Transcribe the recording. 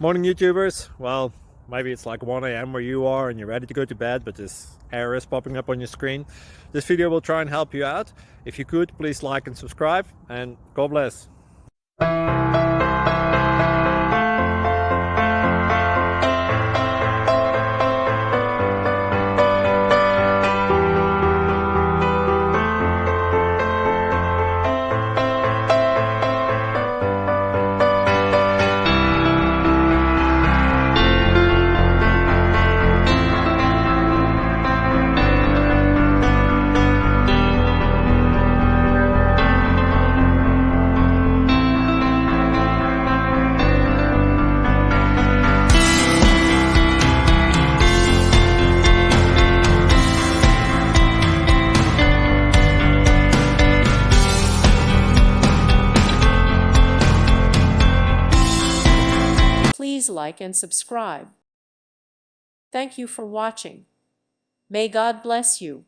Morning YouTubers. Well, maybe it's like 1 a.m. where you are and you're ready to go to bed, but this error is popping up on your screen. This video will try and help you out. If you could, please like and subscribe, and God bless. Please like and subscribe. Thank you for watching. May God bless you.